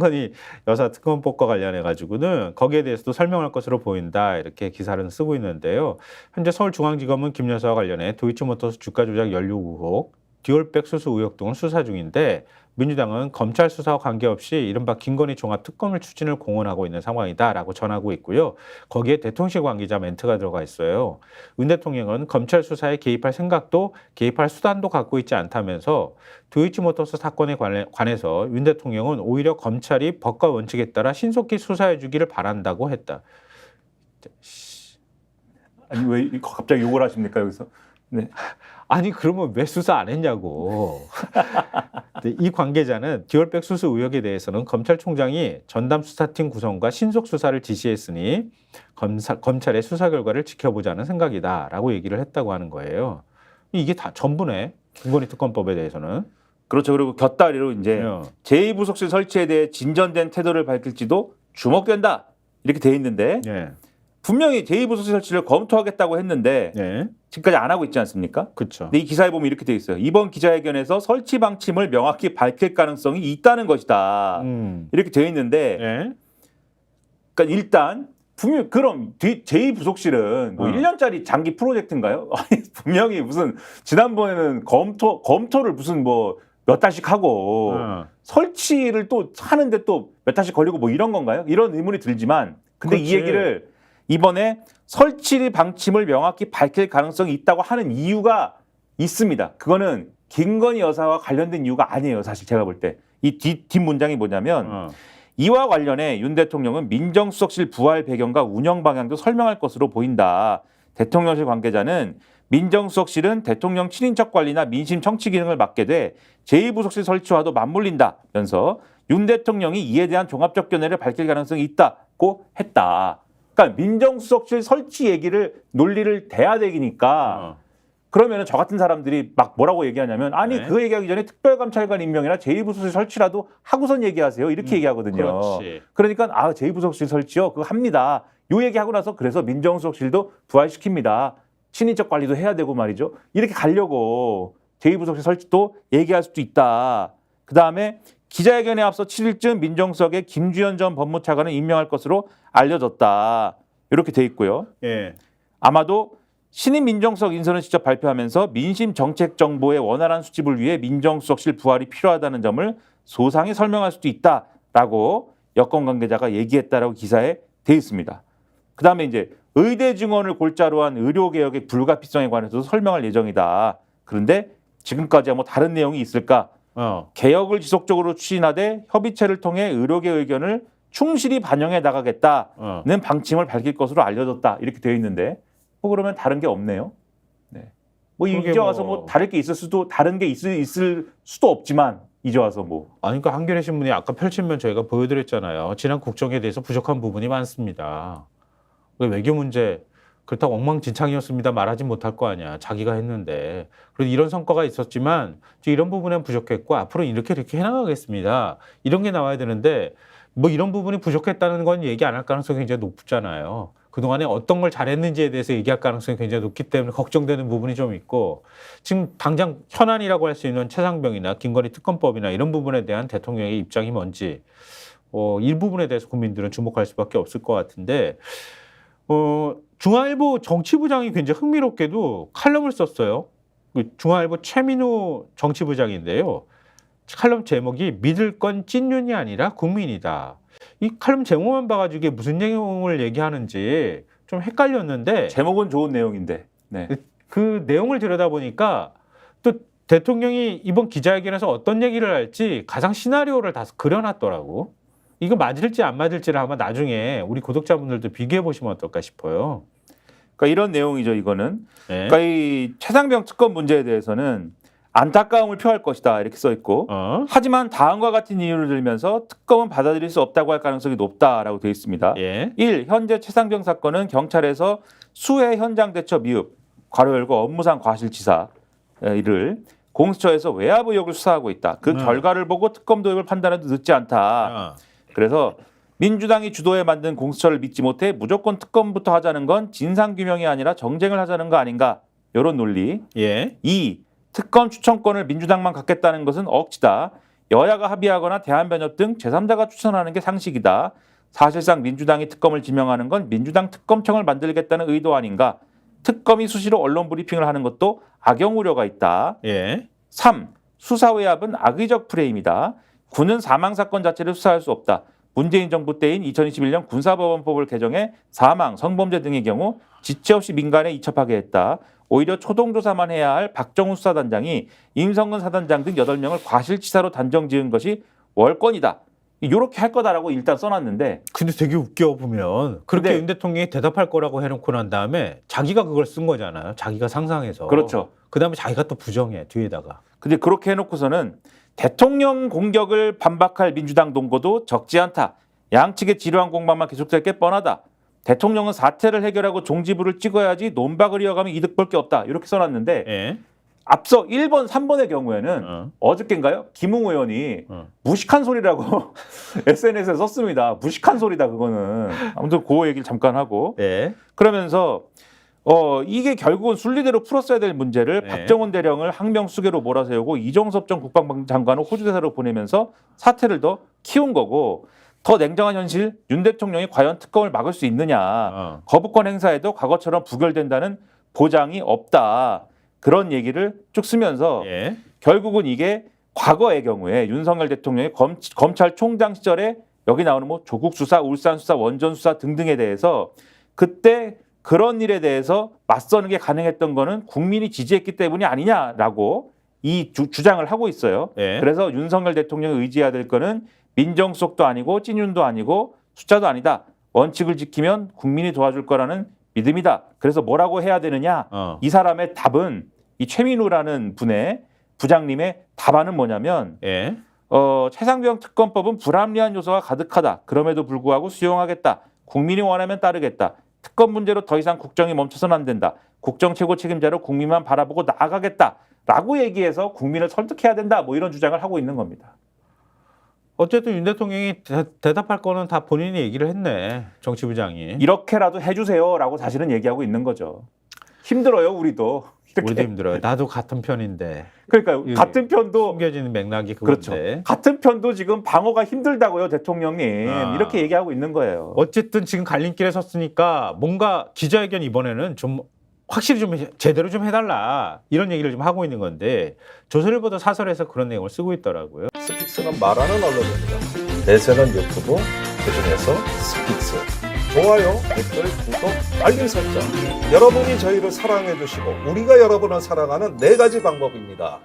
김건희 여사 특검법과 관련해 가지고는 거기에 대해서도 설명할 것으로 보인다 이렇게 기사를 쓰고 있는데요. 현재 서울중앙지검은 김 여사와 관련해 도이치모터스 주가 조작 연루 의혹, 듀얼백 수수 의혹 등을 수사 중인데 민주당은 검찰 수사와 관계없이 이른바 김건희 종합특검을 추진을 공언하고 있는 상황이다라고 전하고 있고요. 거기에 대통령실 관계자 멘트가 들어가 있어요. 윤 대통령은 검찰 수사에 개입할 생각도 개입할 수단도 갖고 있지 않다면서 도이치모터스 사건에 관해서 윤 대통령은 오히려 검찰이 법과 원칙에 따라 신속히 수사해 주기를 바란다고 했다. 아니 왜 갑자기 욕을 하십니까 여기서? 네. 아니 그러면 왜 수사 안 했냐고. 이 관계자는 듀얼백 수수 의혹에 대해서는 검찰총장이 전담 수사팀 구성과 신속 수사를 지시했으니 검찰의 수사 결과를 지켜보자는 생각이다라고 얘기를 했다고 하는 거예요. 이게 다 전부네. 김건희 특검법에 대해서는. 그렇죠. 그리고 곁다리로 이제 제2부속실 설치에 대해 진전된 태도를 밝힐지도 주목된다 이렇게 돼 있는데 분명히 제2부속실 설치를 검토하겠다고 했는데 지금까지 안 하고 있지 않습니까? 그렇죠. 근데 이 기사에 보면 이렇게 돼 있어요. 이번 기자회견에서 설치 방침을 명확히 밝힐 가능성이 있다는 것이다. 이렇게 돼 있는데 그러니까 일단 분명 그럼 제2부속실은 뭐 1년짜리 장기 프로젝트인가요? 아니 분명히 무슨 지난번에는 검토를 무슨 뭐 몇 달씩 하고 설치를 또 하는데 또 몇 달씩 걸리고 뭐 이런 건가요? 이런 의문이 들지만 근데 그렇지. 이 얘기를 이번에 설치 방침을 명확히 밝힐 가능성이 있다고 하는 이유가 있습니다. 그거는 김건희 여사와 관련된 이유가 아니에요. 사실 제가 볼 때. 이 뒷문장이 뭐냐면 이와 관련해 윤 대통령은 민정수석실 부활 배경과 운영 방향도 설명할 것으로 보인다. 대통령실 관계자는 민정수석실은 대통령 친인척 관리나 민심 청취 기능을 맡게 돼 제2부속실 설치와도 맞물린다면서 윤 대통령이 이에 대한 종합적 견해를 밝힐 가능성이 있다고 했다. 그러니까 민정수석실 설치 얘기를 논리를 대야 되니까 그러면 저 같은 사람들이 막 뭐라고 얘기하냐면 아니 그 얘기하기 전에 특별감찰관 임명이나 제2부속실 설치라도 하고선 얘기하세요. 이렇게 얘기하거든요. 그렇지. 그러니까 제2부속실 설치요. 그거 합니다. 요 얘기하고 나서 그래서 민정수석실도 부활시킵니다. 친인척 관리도 해야 되고 말이죠. 이렇게 가려고 제2부속실 설치도 얘기할 수도 있다. 그다음에 기자회견에 앞서 7일쯤 민정수석에 김주현 전 법무차관을 임명할 것으로 알려졌다. 이렇게 돼 있고요. 아마도 신임 민정수석 인선을 직접 발표하면서 민심 정책 정보의 원활한 수집을 위해 민정수석실 부활이 필요하다는 점을 소상히 설명할 수도 있다라고 여권 관계자가 얘기했다라고 기사에 돼 있습니다. 그다음에 이제 의대 증원을 골자로 한 의료개혁의 불가피성에 관해서도 설명할 예정이다. 그런데 지금까지와 뭐 다른 내용이 있을까? 개혁을 지속적으로 추진하되 협의체를 통해 의료계 의견을 충실히 반영해 나가겠다는 방침을 밝힐 것으로 알려졌다. 이렇게 되어 있는데 뭐 그러면 다른 게 없네요. 네. 뭐 이제 와서 뭐 다를 게 있을 수도 다른 게 있을 수도 없지만 이제 와서 뭐 아니 그러니까 한겨레 신문이 아까 펼치면 저희가 보여드렸잖아요. 지난 국정에 대해서 부족한 부분이 많습니다. 외교 문제 그렇다고 엉망진창이었습니다 말하지 못할 거 아니야. 자기가 했는데. 그래도 이런 성과가 있었지만 이런 부분은 부족했고 앞으로 이렇게 해나가겠습니다. 이런 게 나와야 되는데 뭐 이런 부분이 부족했다는 건 얘기 안 할 가능성이 굉장히 높잖아요. 그동안에 어떤 걸 잘했는지에 대해서 얘기할 가능성이 굉장히 높기 때문에 걱정되는 부분이 좀 있고 지금 당장 현안이라고 할 수 있는 최상병이나 김건희 특검법이나 이런 부분에 대한 대통령의 입장이 뭔지 이 부분에 대해서 국민들은 주목할 수밖에 없을 것 같은데 중앙일보 정치부장이 굉장히 흥미롭게도 칼럼을 썼어요. 중앙일보 최민우 정치부장인데요. 칼럼 제목이 믿을 건 찐윤이 아니라 국민이다. 이 칼럼 제목만 봐가지고 이게 무슨 내용을 얘기하는지 좀 헷갈렸는데 제목은 좋은 내용인데 그 내용을 들여다보니까 또 대통령이 이번 기자회견에서 어떤 얘기를 할지 가상 시나리오를 다 그려놨더라고. 이거 맞을지 안 맞을지를 한번 나중에 우리 구독자분들도 비교해 보시면 어떨까 싶어요. 그러니까 이런 내용이죠. 이거는 그러니까 이 최상병 특검 문제에 대해서는 안타까움을 표할 것이다 이렇게 써 있고 하지만 다음과 같은 이유를 들면서 특검은 받아들일 수 없다고 할 가능성이 높다라고 되어 있습니다. 1. 현재 최상병 사건은 경찰에서 수해 현장 대처 미흡 괄호 열고 업무상 과실치사를 공수처에서 외압 의혹을 수사하고 있다. 그 결과를 보고 특검 도입을 판단해도 늦지 않다. 그래서 민주당이 주도해 만든 공수처를 믿지 못해 무조건 특검부터 하자는 건 진상규명이 아니라 정쟁을 하자는 거 아닌가. 이런 논리. 2. 특검 추천권을 민주당만 갖겠다는 것은 억지다. 여야가 합의하거나 대한변협 등 제3자가 추천하는 게 상식이다. 사실상 민주당이 특검을 지명하는 건 민주당 특검청을 만들겠다는 의도 아닌가. 특검이 수시로 언론 브리핑을 하는 것도 악영 우려가 있다. 예. 3. 수사 외압은 악의적 프레임이다. 군은 사망 사건 자체를 수사할 수 없다. 문재인 정부 때인 2021년 군사법원법을 개정해 사망, 성범죄 등의 경우 지체 없이 민간에 이첩하게 했다. 오히려 초동조사만 해야 할 박정훈 수사단장이 임성근 사단장 등 8명을 과실치사로 단정 지은 것이 월권이다. 이렇게 할 거다라고 일단 써놨는데 근데 되게 웃겨 보면 그렇게 근데- 윤 대통령이 대답할 거라고 해놓고 난 다음에 자기가 그걸 쓴 거잖아요. 자기가 상상해서. 그렇죠. 그다음에 자기가 또 부정해 뒤에다가. 근데 그렇게 해놓고서는 대통령 공격을 반박할 민주당 동거도 적지 않다. 양측의 지루한 공방만 계속될 게 뻔하다. 대통령은 사태를 해결하고 종지부를 찍어야지 논박을 이어가면 이득 볼 게 없다. 이렇게 써놨는데 예. 앞서 1번, 3번의 경우에는 어. 어저께인가요? 김웅 의원이 어. 무식한 소리라고 SNS에 썼습니다. 무식한 소리다 그거는. 아무튼 그 얘기를 잠깐 하고 예. 그러면서 이게 결국은 순리대로 풀었어야 될 문제를 네. 박정원 대령을 항명수계로 몰아세우고 이종섭 전 국방장관을 호주 대사로 보내면서 사태를 더 키운 거고 더 냉정한 현실 윤 대통령이 과연 특검을 막을 수 있느냐 거부권 행사에도 과거처럼 부결된다는 보장이 없다. 그런 얘기를 쭉 쓰면서 예. 결국은 이게 과거의 경우에 윤석열 대통령이 검찰총장 시절에 여기 나오는 뭐 조국 수사, 울산 수사, 원전 수사 등등에 대해서 그때 그런 일에 대해서 맞서는 게 가능했던 거는 국민이 지지했기 때문이 아니냐라고 이 주장을 하고 있어요. 예. 그래서 윤석열 대통령이 의지해야 될 거는 민정수석도 아니고 찐윤도 아니고 숫자도 아니다. 원칙을 지키면 국민이 도와줄 거라는 믿음이다. 그래서 뭐라고 해야 되느냐? 이 사람의 답은 이 최민우라는 분의 부장님의 답안은 뭐냐면 예. 최상병 특검법은 불합리한 요소가 가득하다. 그럼에도 불구하고 수용하겠다. 국민이 원하면 따르겠다. 특검 문제로 더 이상 국정이 멈춰서는 안 된다. 국정 최고 책임자로 국민만 바라보고 나아가겠다. 라고 얘기해서 국민을 설득해야 된다. 뭐 이런 주장을 하고 있는 겁니다. 어쨌든 윤 대통령이 대답할 거는 다 본인이 얘기를 했네. 정치부장이. 이렇게라도 해주세요라고 사실은 얘기하고 있는 거죠. 힘들어요, 우리도. 이렇게. 우리도 힘들어요. 나도 같은 편인데. 그러니까 예. 같은 편도 숨겨지는 맥락이 그렇죠. 그건데. 같은 편도 지금 방어가 힘들다고요, 대통령님. 아. 이렇게 얘기하고 있는 거예요. 어쨌든 지금 갈림길에 섰으니까 뭔가 기자회견 이번에는 좀 확실히 좀 제대로 좀 해달라 이런 얘기를 좀 하고 있는 건데 조선일보도 사설에서 그런 내용을 쓰고 있더라고요. 스픽스는 말하는 언론입니다. 대세는 유튜브, 그중에서 스픽스. 좋아요, 댓글, 구독, 알림 설정. 여러분이 저희를 사랑해 주시고 우리가 여러분을 사랑하는 4가지 방법입니다.